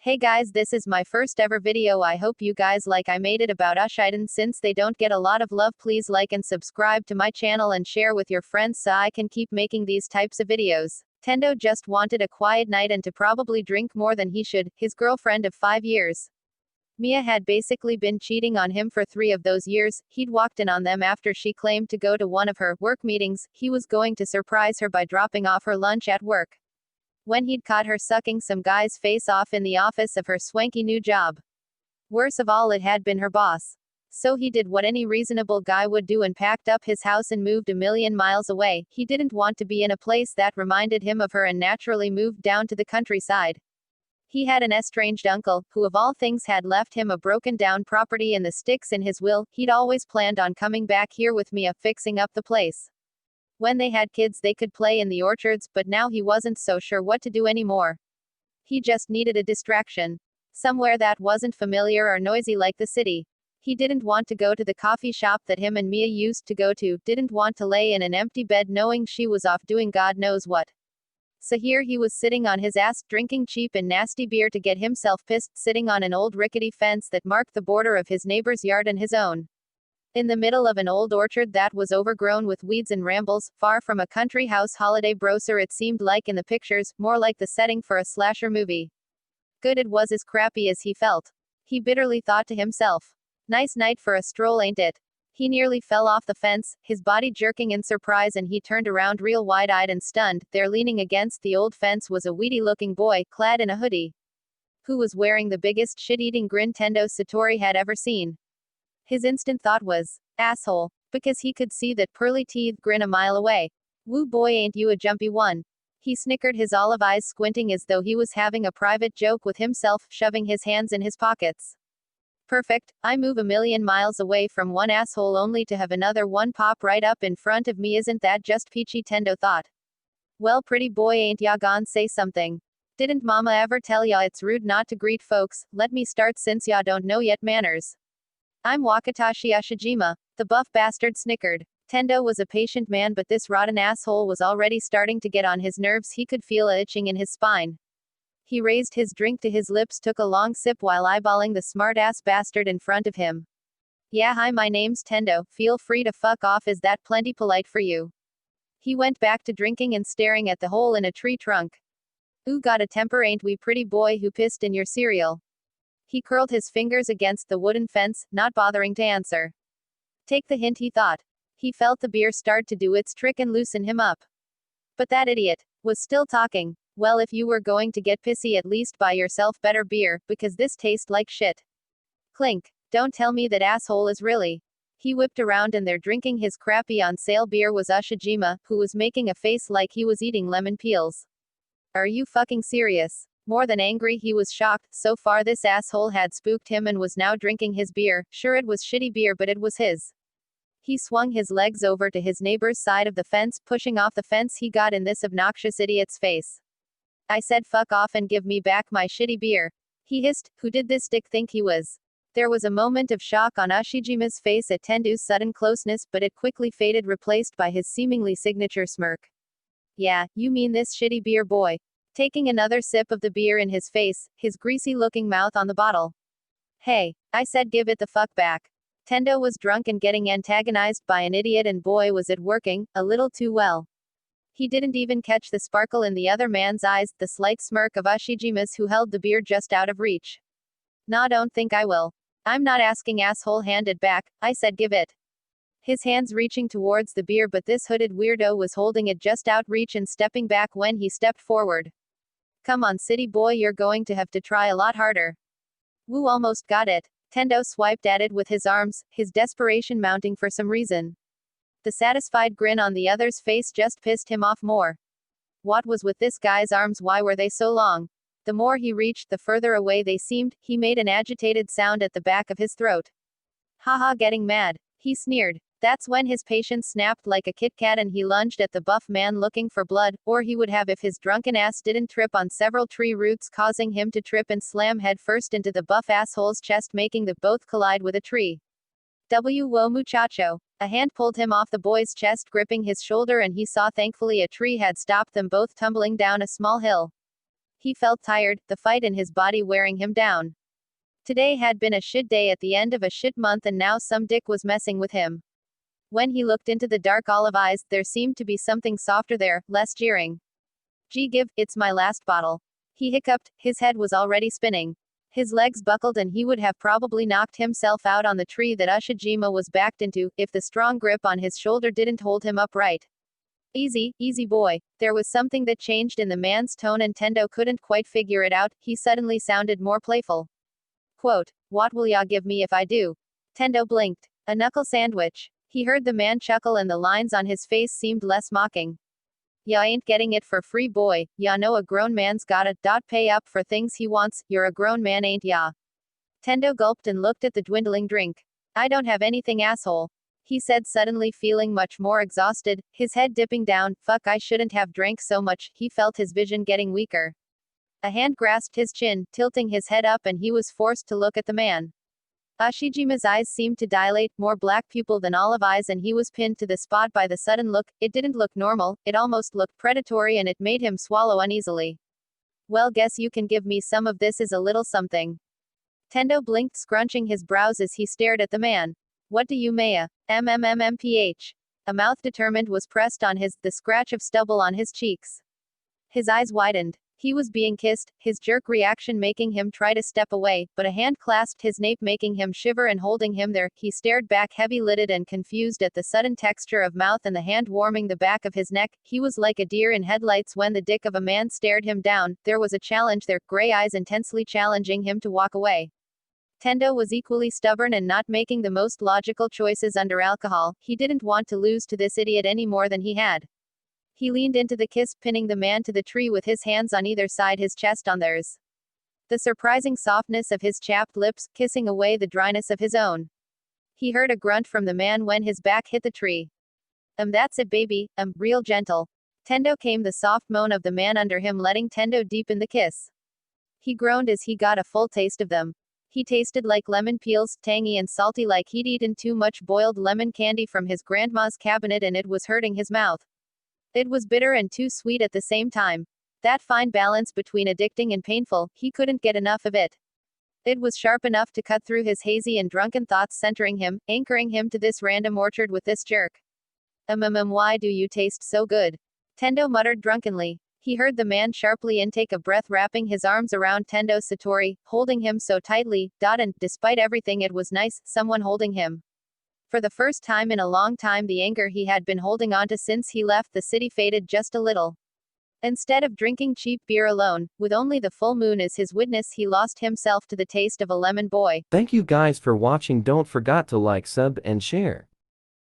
Hey guys, this is my first ever video. I hope you guys like. I made it about UshiTen. Since they don't get a lot of love, please like and subscribe to my channel and share with your friends so I can keep making these types of videos. Tendo just wanted a quiet night and to probably drink more than he should. His girlfriend of 5 years, Mia, had basically been cheating on him for 3 of those years. He'd walked in on them after she claimed to go to one of her work meetings. He was going to surprise her by dropping off her lunch at work, when he'd caught her sucking some guy's face off in the office of her swanky new job. Worst of all, it had been her boss. So he did what any reasonable guy would do and packed up his house and moved a million miles away. He didn't want to be in a place that reminded him of her and naturally moved down to the countryside. He had an estranged uncle, who of all things had left him a broken down property in the sticks in his will. He'd always planned on coming back here with Mia, fixing up the place. When they had kids, they could play in the orchards, but now he wasn't so sure what to do anymore. He just needed a distraction. Somewhere that wasn't familiar or noisy like the city. He didn't want to go to the coffee shop that him and Mia used to go to, didn't want to lay in an empty bed knowing she was off doing God knows what. So here he was sitting on his ass, drinking cheap and nasty beer to get himself pissed, sitting on an old rickety fence that marked the border of his neighbor's yard and his own. In the middle of an old orchard that was overgrown with weeds and brambles, far from a country house holiday brochure it seemed like in the pictures, more like the setting for a slasher movie. Good it was, as crappy as he felt. He bitterly thought to himself. Nice night for a stroll, ain't it? He nearly fell off the fence, his body jerking in surprise, and he turned around real wide-eyed and stunned. There, leaning against the old fence, was a weedy-looking boy, clad in a hoodie, who was wearing the biggest shit-eating grin Tendo Satori had ever seen. His instant thought was, asshole, because he could see that pearly-teethed grin a mile away. Woo boy, ain't you a jumpy one? He snickered, his olive eyes squinting as though he was having a private joke with himself, shoving his hands in his pockets. Perfect, I move a million miles away from one asshole only to have another one pop right up in front of me. Isn't that just peachy? Tendo thought. Well, pretty boy, ain't ya gone say something? Didn't mama ever tell ya it's rude not to greet folks? Let me start since ya don't know yet manners. I'm Wakatashi Ushijima. The buff bastard snickered. Tendo was a patient man, but this rotten asshole was already starting to get on his nerves. He could feel a itching in his spine. He raised his drink to his lips, took a long sip while eyeballing the smart-ass bastard in front of him. Yeah, hi, my name's Tendo. Feel free to fuck off. Is that plenty polite for you? He went back to drinking and staring at the hole in a tree trunk. Ooh, got a temper, ain't we, pretty boy who pissed in your cereal? He curled his fingers against the wooden fence, not bothering to answer. Take the hint, he thought. He felt the beer start to do its trick and loosen him up. But that idiot was still talking. Well, if you were going to get pissy, at least buy yourself better beer, because this tastes like shit. Clink. Don't tell me that asshole is really. He whipped around and there, drinking his crappy on sale beer, was Ushijima, who was making a face like he was eating lemon peels. Are you fucking serious? More than angry, he was shocked. So far this asshole had spooked him and was now drinking his beer. Sure, it was shitty beer, but it was his. He swung his legs over to his neighbor's side of the fence, pushing off the fence he got in this obnoxious idiot's face. I said fuck off and give me back my shitty beer. He hissed. Who did this dick think he was? There was a moment of shock on Ushijima's face at Tendo's sudden closeness, but it quickly faded, replaced by his seemingly signature smirk. Yeah, you mean this shitty beer, boy? Taking another sip of the beer in his face, his greasy-looking mouth on the bottle. Hey, I said give it the fuck back. Tendo was drunk and getting antagonized by an idiot, and boy was it working, a little too well. He didn't even catch the sparkle in the other man's eyes, the slight smirk of Ushijima's, who held the beer just out of reach. Nah, don't think I will. I'm not asking, asshole, hand it back, I said give it. His hands reaching towards the beer, but this hooded weirdo was holding it just out reach and stepping back when he stepped forward. Come on, city boy, you're going to have to try a lot harder. Woo, almost got it. Tendo swiped at it with his arms, his desperation mounting for some reason. The satisfied grin on the other's face just pissed him off more. What was with this guy's arms? Why were they so long? The more he reached, the further away they seemed. He made an agitated sound at the back of his throat. Haha, getting mad. He sneered. That's when his patience snapped like a Kit Kat and he lunged at the buff man looking for blood, or he would have if his drunken ass didn't trip on several tree roots, causing him to trip and slam headfirst into the buff asshole's chest, making the both collide with a tree. Whoa, muchacho. A hand pulled him off the boy's chest, gripping his shoulder, and he saw thankfully a tree had stopped them both tumbling down a small hill. He felt tired, the fight in his body wearing him down. Today had been a shit day at the end of a shit month, and now some dick was messing with him. When he looked into the dark olive eyes, there seemed to be something softer there, less jeering. Gee give, it's my last bottle. He hiccuped, his head was already spinning. His legs buckled and he would have probably knocked himself out on the tree that Ushijima was backed into, if the strong grip on his shoulder didn't hold him upright. Easy, easy boy. There was something that changed in the man's tone and Tendo couldn't quite figure it out. He suddenly sounded more playful. Quote, what will ya give me if I do? Tendo blinked. A knuckle sandwich. He heard the man chuckle and the lines on his face seemed less mocking. Ya ain't getting it for free boy, ya know a grown man's gotta pay up for things he wants, you're a grown man ain't ya? Tendo gulped and looked at the dwindling drink. I don't have anything asshole. He said suddenly feeling much more exhausted, his head dipping down, fuck I shouldn't have drank so much, he felt his vision getting weaker. A hand grasped his chin, tilting his head up and he was forced to look at the man. Ashijima's eyes seemed to dilate, more black pupil than olive eyes, and he was pinned to the spot by the sudden look. It didn't look normal, it almost looked predatory and it made him swallow uneasily. Well guess you can give me some of this as a little something. Tendo blinked, scrunching his brows as he stared at the man. What do you maya? MMMMPH. A mouth determined was pressed on his, the scratch of stubble on his cheeks. His eyes widened. He was being kissed, his jerk reaction making him try to step away, but a hand clasped his nape making him shiver and holding him there, he stared back heavy-lidded and confused at the sudden texture of mouth and the hand warming the back of his neck. He was like a deer in headlights when the dick of a man stared him down. There was a challenge there, gray eyes intensely challenging him to walk away. Tendo was equally stubborn and not making the most logical choices under alcohol. He didn't want to lose to this idiot any more than he had. He leaned into the kiss, pinning the man to the tree with his hands on either side, his chest on theirs. The surprising softness of his chapped lips, kissing away the dryness of his own. He heard a grunt from the man when his back hit the tree. That's it baby, real gentle. Tendo came the soft moan of the man under him, letting Tendo deepen the kiss. He groaned as he got a full taste of them. He tasted like lemon peels, tangy and salty like he'd eaten too much boiled lemon candy from his grandma's cabinet and it was hurting his mouth. It was bitter and too sweet at the same time. That fine balance between addicting and painful, he couldn't get enough of it. It was sharp enough to cut through his hazy and drunken thoughts, centering him, anchoring him to this random orchard with this jerk. Why do you taste so good? Tendo muttered drunkenly. He heard the man sharply intake a breath, wrapping his arms around Tendo Satori, holding him so tightly, and, despite everything it was nice, someone holding him. For the first time in a long time the anger he had been holding onto since he left the city faded just a little. Instead of drinking cheap beer alone, with only the full moon as his witness, he lost himself to the taste of a lemon boy. Thank you guys for watching. Don't forget to like, sub and share.